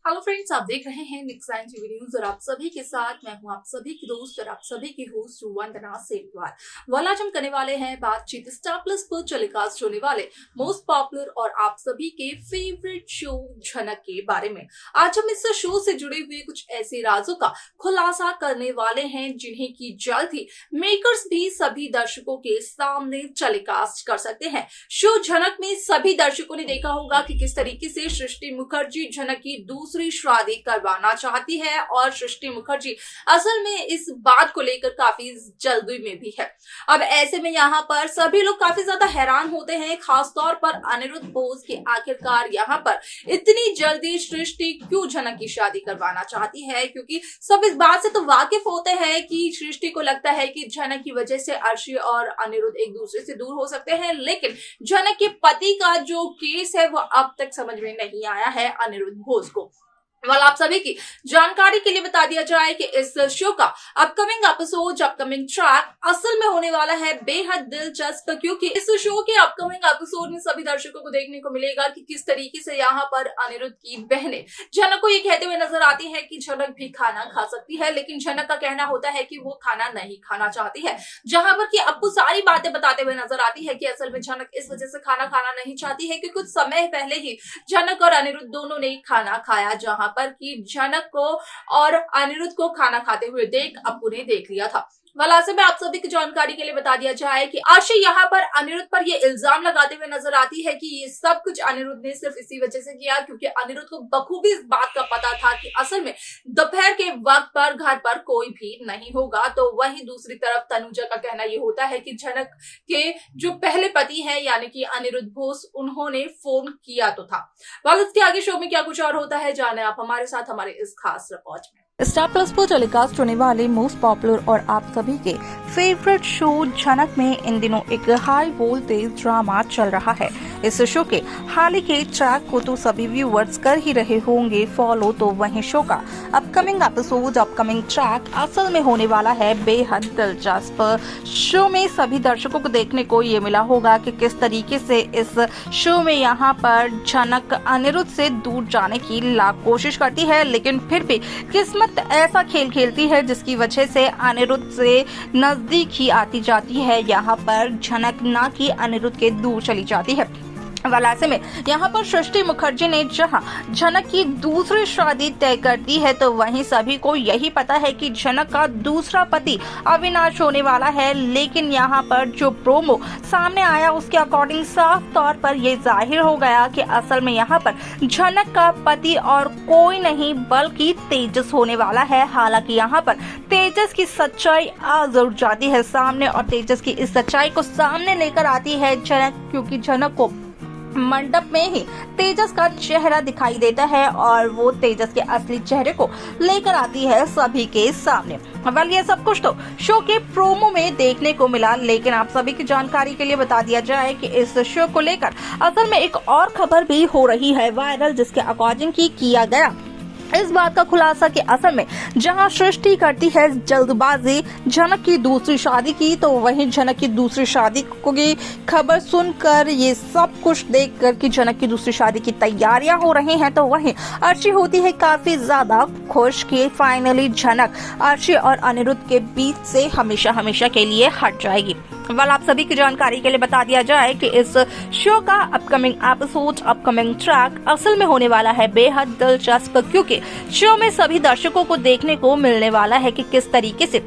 Hello friends, आप देख रहे हैं निक्साइन टीवी न्यूज और आप सभी के साथ मैं हूं आप सभी की दोस्त और आप सभी की होस्ट वंदना सेठवाल। वाल आज हम करने वाले हैं बातचीत स्टार प्लस पर टेलीकास्ट होने वाले मोस्ट पॉपुलर और आप सभी के फेवरेट शो झनक के बारे में। आज हम इस शो से जुड़े हुए कुछ ऐसे राजों का खुलासा करने वाले हैं जिन्हें की जल्द ही मेकर्स भी सभी दर्शकों के सामने टेलीकास्ट कर सकते हैं। शो झनक में सभी दर्शकों ने देखा होगा कि किस तरीके से सृष्टि मुखर्जी झनक की दूसरी शादी करवाना चाहती है और सृष्टि मुखर्जी असल में इस बात को लेकर काफी जल्दी में भी है। अब ऐसे में यहाँ पर सभी लोग काफी ज्यादा हैरान होते हैं, खासतौर पर अनिरुद्ध बोस की आखिरकार यहाँ पर इतनी जल्दी सृष्टि क्यों झनक की शादी करवाना चाहती है, क्योंकि सब इस बात से तो वाकिफ होते हैं कि सृष्टि को लगता है कि झनक की वजह से अर्शी और अनिरुद्ध एक दूसरे से दूर हो सकते हैं, लेकिन झनक के पति का जो केस है वो अब तक समझ में नहीं आया है अनिरुद्ध बोस को। आप सभी की जानकारी के लिए बता दिया जाए कि इस शो का अपकमिंग एपिसोड, अपकमिंग ट्रैक असल में होने वाला है बेहद दिलचस्प, क्योंकि इस शो के अपकमिंग एपिसोड में सभी दर्शकों को देखने को मिलेगा कि किस तरीके से यहाँ पर अनिरुद्ध की बहनें झनक को ये कहते हुए नजर आती है कि झनक भी खाना खा सकती है, लेकिन झनक का कहना होता है कि वो खाना नहीं खाना चाहती है। जहां पर कि अप्पू सारी बातें बताते हुए नजर आती है कि असल में झनक इस वजह से खाना खाना नहीं चाहती है कि कुछ समय पहले ही झनक और अनिरुद्ध दोनों ने खाना खाया, जहां पर कि झनक को और अनिरुद्ध को खाना खाते हुए देख अप्पू ने देख लिया था। वैसे में आप सभी की जानकारी के लिए बता दिया जाए कि अर्शी यहाँ पर अनिरुद्ध पर ये इल्जाम लगाते हुए नजर आती है कि ये सब कुछ अनिरुद्ध ने सिर्फ इसी वजह से किया क्योंकि अनिरुद्ध को बखूबी इस बात का पता था कि असल में दोपहर के वक्त पर घर पर कोई भी नहीं होगा। तो वहीं दूसरी तरफ तनुजा का कहना ये होता है कि झनक के जो पहले पति है यानी कि अनिरुद्ध बोस, उन्होंने फोन किया तो था। इसके आगे शो में क्या कुछ और होता है जाने आप हमारे साथ हमारे इस खास रिपोर्ट में। स्टार प्लस पर टेलीकास्ट होने वाले मोस्ट पॉपुलर और आप सभी के फेवरेट शो झनक में इन दिनों एक हाई वोल्टेज ड्रामा चल रहा है। इस शो के हाल ही के ट्रैक को तो सभी व्यूअर्स कर ही रहे होंगे फॉलो, तो वहीं शो का अपकमिंग एपिसोड, अपकमिंग ट्रैक असल में होने वाला है बेहद दिलचस्प। शो में सभी दर्शकों को देखने को ये मिला होगा कि किस तरीके से इस शो में यहाँ पर झनक अनिरुद्ध से दूर जाने की लाख कोशिश करती है, लेकिन फिर भी किस्मत ऐसा खेल खेलती है जिसकी वजह से अनिरुद्ध से नजदीक ही आती जाती है। यहाँ पर झनक ना कि अनिरुद्ध के दूर चली जाती है। ऐसे में यहाँ पर सृष्टि मुखर्जी ने जहाँ झनक की दूसरी शादी तय कर दी है, तो वहीं सभी को यही पता है कि झनक का दूसरा पति अविनाश होने वाला है। लेकिन यहाँ पर जो प्रोमो सामने आया उसके अकॉर्डिंग साफ तौर पर यह जाहिर हो गया कि असल में यहाँ पर झनक का पति और कोई नहीं बल्कि तेजस होने वाला है। हालांकि यहाँ पर तेजस की सच्चाई आ जरूर जाती है सामने और तेजस की इस सच्चाई को सामने लेकर आती है झनक, क्योंकि झनक को मंडप में ही तेजस का चेहरा दिखाई देता है और वो तेजस के असली चेहरे को लेकर आती है सभी के सामने। ये सब कुछ तो शो के प्रोमो में देखने को मिला, लेकिन आप सभी की जानकारी के लिए बता दिया जाए कि इस शो को लेकर असल में एक और खबर भी हो रही है वायरल, जिसके अकॉर्डिंग की किया गया इस बात का खुलासा कि असल में जहां सृष्टि करती है जल्दबाजी झनक की दूसरी शादी की, तो वहीं झनक की दूसरी शादी की खबर सुनकर ये सब कुछ देखकर कि झनक की दूसरी शादी की तैयारियां हो रही हैं, तो वहीं अर्शी होती है काफी ज्यादा खुश कि फाइनली झनक अर्शी और अनिरुद्ध के बीच से हमेशा हमेशा के लिए हट जाएगी। आप सभी की जानकारी के लिए बता दिया जाए कि इस शो का अपकमिंग एपिसोड, अपकमिंग ट्रैक असल में होने वाला है बेहद दिलचस्प, क्योंकि शो में सभी दर्शकों को देखने को मिलने वाला है कि किस तरीके से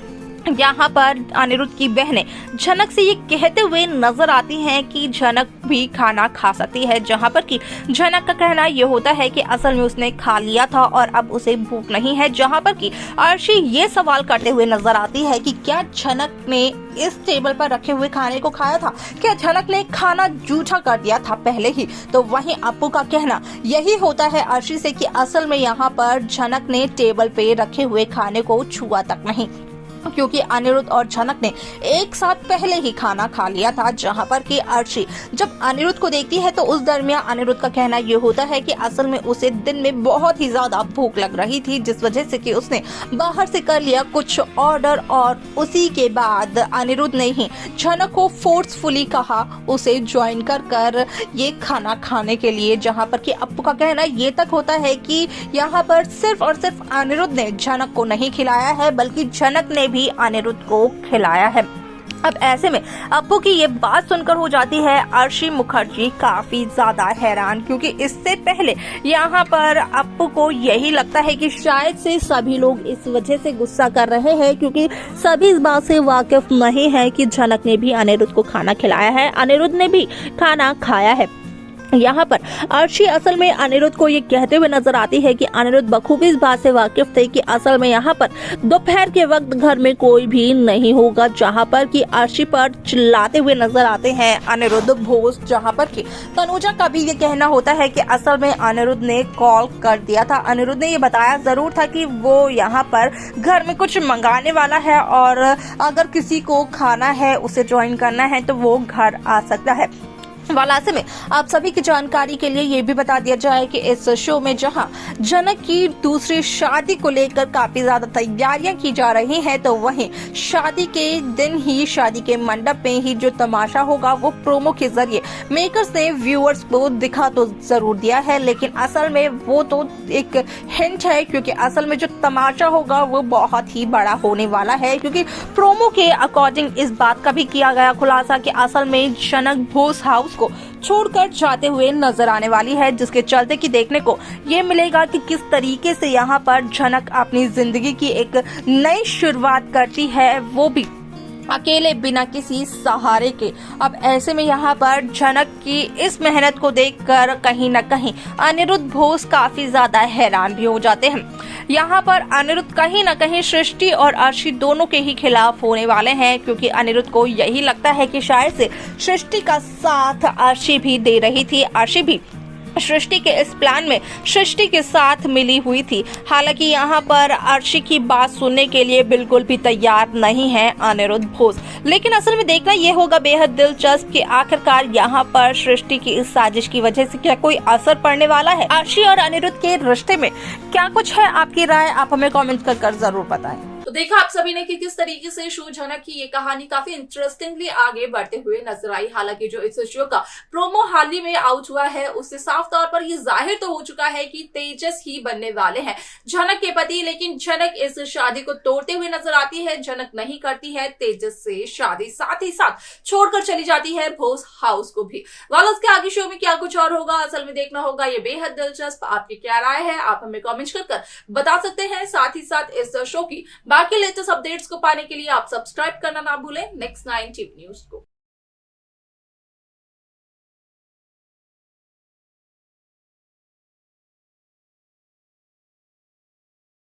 यहाँ पर अनिरुद्ध की बहनें झनक से ये कहते हुए नजर आती हैं कि झनक भी खाना खा सकती है, जहाँ पर कि झनक का कहना ये होता है कि असल में उसने खा लिया था और अब उसे भूख नहीं है। जहाँ पर कि अर्शी ये सवाल करते हुए नजर आती है कि क्या झनक ने इस टेबल पर रखे हुए खाने को खाया था, क्या झनक ने खाना जूठा कर दिया था पहले ही। तो वहीं अप्पू का कहना यही होता है अर्शी से कि असल में यहाँ पर झनक ने टेबल पे रखे हुए खाने को छुआ तक नहीं। क्योंकि अनिरुद्ध और झनक ने एक साथ पहले ही खाना खा लिया था, जहां पर कि अर्शी जब अनिरुद्ध को देखती है तो उस दरमियान अनिरुद्ध का कहना ये होता है कि असल में उसे दिन में बहुत ही ज्यादा भूख लग रही थी, जिस वजह से कि उसने बाहर से कर लिया कुछ ऑर्डर और उसी के बाद अनिरुद्ध ने ही झनक को फोर्सफुली कहा उसे ज्वाइन कर ये खाना खाने के लिए, जहां पर कि अप्पू का कहना ये तक होता है कि यहाँ पर सिर्फ और सिर्फ अनिरुद्ध ने झनक को नहीं खिलाया है बल्कि झनक ने भी अनिरुद्ध को खिलाया है। अब ऐसे में अप्पू की ये बात सुनकर हो जाती है अर्शी मुखर्जी काफी ज्यादा हैरान, क्योंकि इससे पहले यहाँ पर अप्पू को यही लगता है कि शायद से सभी लोग इस वजह से गुस्सा कर रहे हैं क्योंकि सभी इस बात से वाकिफ नहीं है कि झनक ने भी अनिरुद्ध को खाना खिलाया है, अनिरुद्ध ने भी खाना खाया है। यहाँ पर अर्शी असल में अनिरुद्ध को ये कहते हुए नजर आती है कि अनिरुद्ध बखूबी इस बात से वाकिफ थे कि असल में यहाँ पर दोपहर के वक्त घर में कोई भी नहीं होगा, जहाँ पर कि अर्शी पर चिल्लाते हुए नजर आते हैं अनिरुद्ध बोस, जहाँ पर कि तनुजा का भी ये कहना होता है कि असल में अनिरुद्ध ने कॉल कर दिया था। अनिरुद्ध ने ये बताया जरूर था कि वो यहाँ पर घर में कुछ मंगाने वाला है और अगर किसी को खाना है उसे ज्वाइन करना है तो वो घर आ सकता है। वालासे में आप सभी की जानकारी के लिए ये भी बता दिया जाए कि इस शो में जहां झनक की दूसरी शादी को लेकर काफी ज्यादा तैयारियां की जा रही हैं, तो वहीं शादी के दिन ही शादी के मंडप में ही जो तमाशा होगा वो प्रोमो के जरिए मेकर्स ने व्यूअर्स को दिखा तो जरूर दिया है, लेकिन असल में वो तो एक हिंट है, क्योंकि असल में जो तमाशा होगा वो बहुत ही बड़ा होने वाला है। क्योंकि प्रोमो के अकॉर्डिंग इस बात का भी किया गया खुलासा कि असल में झनक बोस हाउस को छोड़कर जाते हुए नजर आने वाली है, जिसके चलते कि देखने को ये मिलेगा कि किस तरीके से यहाँ पर झनक अपनी जिंदगी की एक नई शुरुआत करती है, वो भी अकेले बिना किसी सहारे के। अब ऐसे में यहाँ पर झनक की इस मेहनत को देखकर कहीं न कहीं अनिरुद्ध बोस काफी ज्यादा हैरान भी हो जाते हैं। यहाँ पर अनिरुद्ध कहीं न कहीं सृष्टि और अर्शी दोनों के ही खिलाफ होने वाले हैं, क्योंकि अनिरुद्ध को यही लगता है कि शायद से सृष्टि का साथ अर्शी भी दे रही थी, अर्शी भी सृष्टि के इस प्लान में सृष्टि के साथ मिली हुई थी। हालांकि यहाँ पर अर्शी की बात सुनने के लिए बिल्कुल भी तैयार नहीं है अनिरुद्ध बोस, लेकिन असल में देखना यह होगा बेहद दिलचस्प कि आखिरकार यहाँ पर सृष्टि की इस साजिश की वजह से क्या कोई असर पड़ने वाला है अर्शी और अनिरुद्ध के रिश्ते में, क्या कुछ है आपकी राय आप हमें कमेंट कर जरूर बताएं। तो देखा आप सभी ने कि किस तरीके से शो झनक की ये कहानी काफी इंटरेस्टिंगली आगे बढ़ते हुए नजर आई। हालांकि जो इस शो का प्रोमो हाल ही में आउट हुआ है उससे साफ तौर पर ये जाहिर तो हो चुका है कि तेजस ही बनने वाले हैं झनक के पति, लेकिन झनक इस शादी को तोड़ते हुए नजर आती है। झनक नहीं करती है तेजस से शादी, साथ ही साथ छोड़कर चली जाती है बोस हाउस को भी। वाल उसके आगे शो में क्या कुछ और होगा असल में देखना होगा, ये बेहद दिलचस्प। आपकी क्या राय है आप हमें कमेंट कर बता सकते हैं। साथ ही साथ इस शो की बाकी लेटेस्ट अपडेट्स को पाने के लिए आप सब्सक्राइब करना ना भूलें नेक्स्ट 9 टीवी न्यूज को।